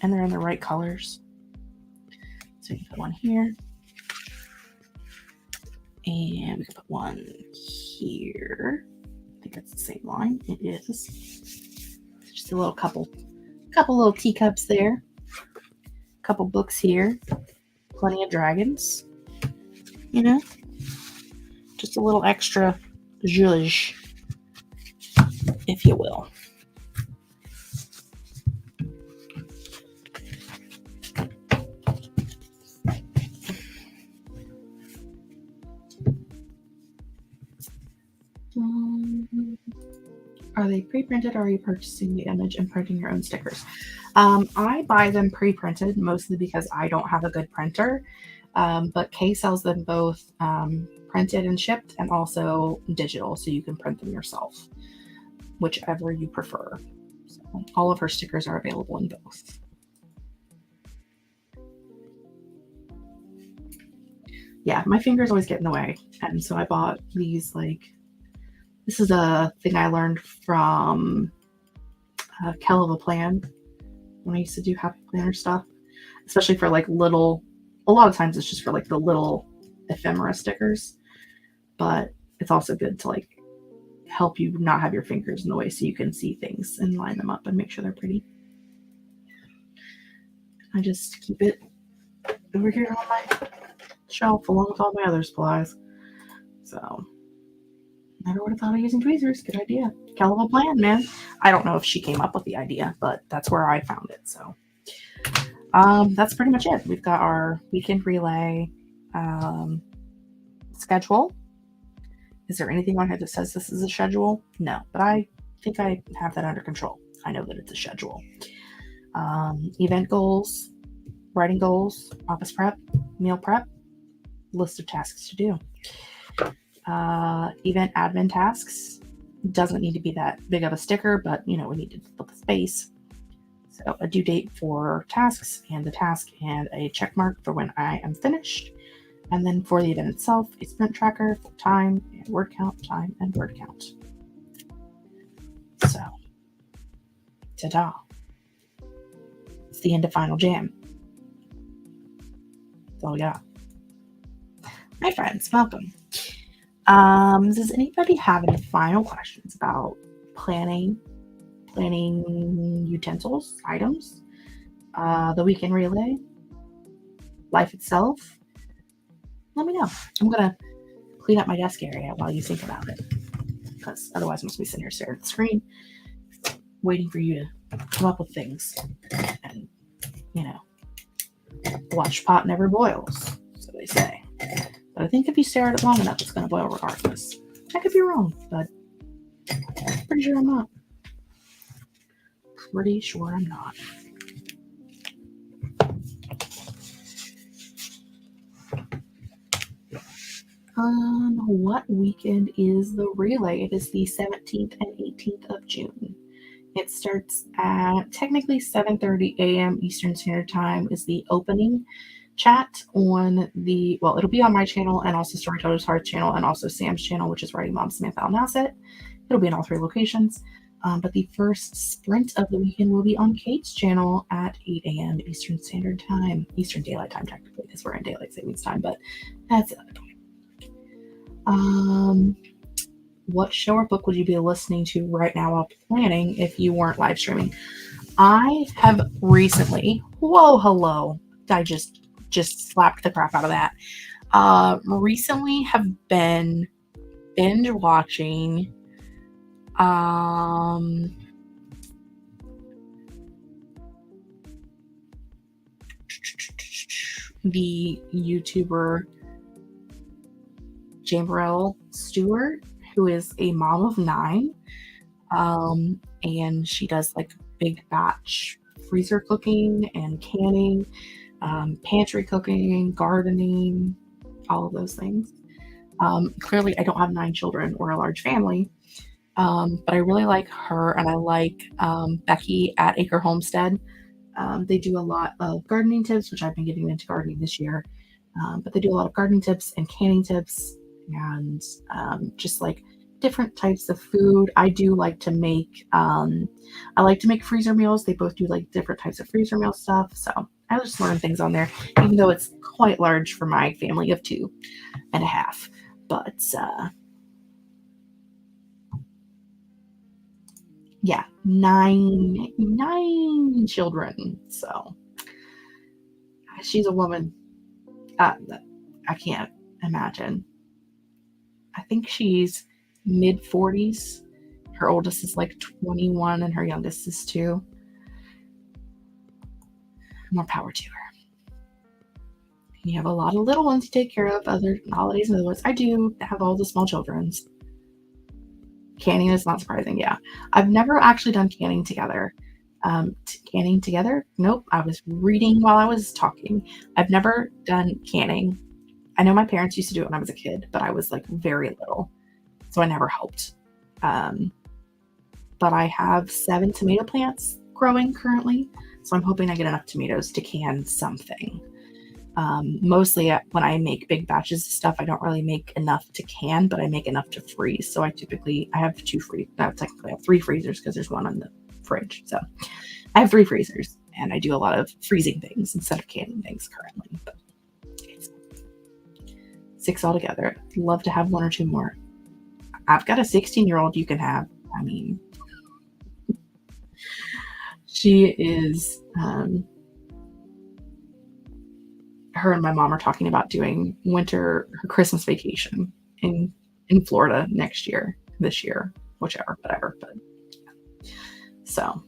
and they're in the right colors. So you can put one here, and we can put one here. I think that's the same line. It is. Just a little couple little teacups there. Couple books here. Plenty of dragons. You know, just a little extra zhuzh, if you will. Are they pre-printed, or are you purchasing the image and printing your own stickers? I buy them pre-printed, mostly because I don't have a good printer. But Kay sells them both printed and shipped, and also digital, so you can print them yourself, whichever you prefer. So all of her stickers are available in both. Yeah, my fingers always get in the way, and so I bought these. This is a thing I learned from Kel of a Plan when I used to do Happy Planner stuff, especially for little. A lot of times it's just for the little ephemera stickers. but it's also good to like help you not have your fingers in the way so you can see things and line them up and make sure they're pretty. I just keep it over here on my shelf along with all my other supplies. So never would have thought of using tweezers. Good idea. Hell of a plan, man. I don't know if she came up with the idea, but that's where I found it. So that's pretty much it. We've got our weekend relay schedule. Is there anything on here that says this is a schedule? No, but I think I have that under control. I know that it's a schedule. Event goals, writing goals, office prep, meal prep, list of tasks to do. Event admin tasks. Doesn't need to be that big of a sticker, but we need to put the space. So a due date for tasks and the task and a check mark for when I am finished. And then for the event itself, a sprint tracker for time and word count, time and word count. So, ta-da. It's the end of Final Jam. That's all we got. Hi friends, welcome. Does anybody have any final questions about planning utensils, items, the weekend relay, life itself? Let me know. I'm going to clean up my desk area while you think about it, because otherwise I'm going to be sitting here staring at the screen waiting for you to come up with things. And, watch pot never boils, so they say. But I think if you stare at it long enough, it's going to boil regardless. I could be wrong, but pretty sure I'm not. Pretty sure I'm not. What weekend is the relay? It is the 17th and 18th of June. It starts at technically 7:30 a.m. Eastern Standard Time is the opening chat on it'll be on my channel and also Storytellers Hearth channel and also Sam's channel, which is Writing Mom Samantha Alnasset. It'll be in all three locations. But the first sprint of the weekend will be on Kate's channel at 8 a.m. Eastern Standard Time. Eastern Daylight Time, technically, because we're in Daylight Savings Time, but that's another point. What show or book would you be listening to right now while planning if you weren't live streaming? I have recently, I just slapped the crap out of that. Recently have been binge watching the YouTuber Jamberelle Stewart, who is a mom of 9, and she does like big batch freezer cooking and canning, pantry cooking, gardening, all of those things. Clearly I don't have 9 children or a large family, but I really like her, and I like Becky at Acre Homestead. They do a lot of gardening tips, which I've been getting into gardening this year, but they do a lot of gardening tips and canning tips and just like different types of food. I do like to make freezer meals. They both do like different types of freezer meal stuff, so I just learn things on there, even though it's quite large for my family of 2.5. But yeah, 9 children. So she's a woman. I can't imagine. I think she's mid-40s. Her oldest is like 21 and her youngest is 2. More power to her. And you have a lot of little ones to take care of, other holidays and other ones. I do have all the small children's. Canning is not surprising, yeah. I've never actually done canning together. Canning together? Nope. I was reading while I was talking. I've never done canning. I know my parents used to do it when I was a kid, but I was like very little, so I never helped. But I have 7 tomato plants growing currently, so I'm hoping I get enough tomatoes to can something. Mostly when I make big batches of stuff, I don't really make enough to can, but I make enough to freeze. So I have 2 technically I have 3 freezers because there's one on the fridge. So I have 3 freezers, and I do a lot of freezing things instead of canning things currently. But 6 altogether. I'd love to have 1 or 2 more. I've got a 16-year-old you can have. I mean, she is, her and my mom are talking about doing her Christmas vacation in Florida this year, whichever, whatever. But so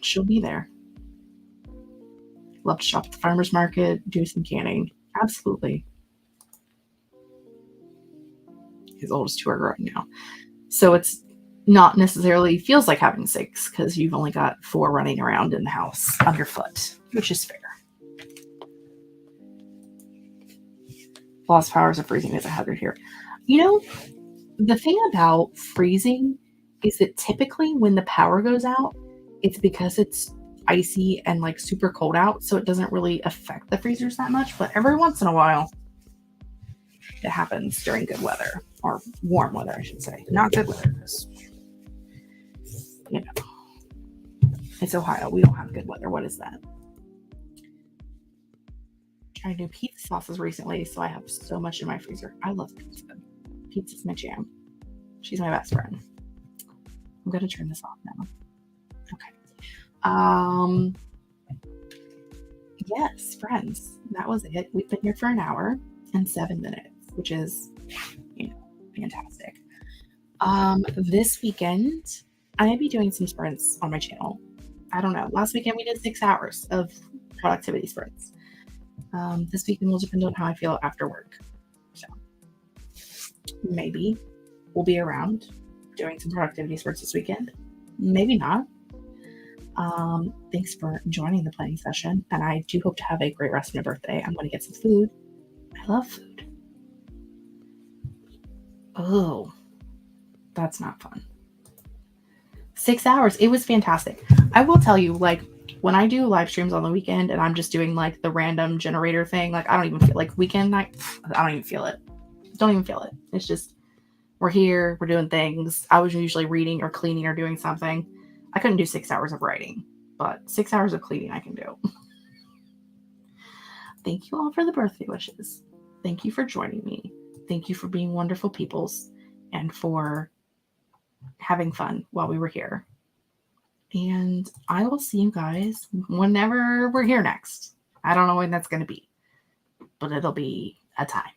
she'll be there. Love to shop at the farmer's market, do some canning. Absolutely. His oldest 2 are growing now. So it's not necessarily feels like having 6 because you've only got 4 running around in the house underfoot, which is fair. Lost powers of freezing is a hazard here. You know, the thing about freezing is that typically when the power goes out, it's because it's icy and like super cold out, so it doesn't really affect the freezers that much. But every once in a while, it happens during good weather, or warm weather, I should say. Not good weather, because, you know, it's Ohio. We don't have good weather. What is that? Trying to do pizza sauces recently, so I have so much in my freezer. I love pizza. Pizza's my jam. She's my best friend. I'm going to turn this off now. Okay. Yes, friends. That was it. We've been here for an hour and 7 minutes, which is, you know, fantastic. This weekend, I may be doing some sprints on my channel. I don't know. Last weekend we did 6 hours of productivity sprints. This weekend will depend on how I feel after work. So maybe we'll be around doing some productivity sprints this weekend. Maybe not. Thanks for joining the planning session, and I do hope to have a great rest of my birthday. I'm going to get some food. I love food. Oh, that's not fun. 6 hours. It was fantastic. I will tell you, like, when I do live streams on the weekend and I'm just doing like the random generator thing, like I don't even feel like weekend night. I don't even feel it. Don't even feel it. It's just, we're here, we're doing things. I was usually reading or cleaning or doing something. I couldn't do 6 hours of writing, but 6 hours of cleaning I can do. Thank you all for the birthday wishes. Thank you for joining me. Thank you for being wonderful peoples and for having fun while we were here. And I will see you guys whenever we're here next. I don't know when that's going to be, but it'll be a time.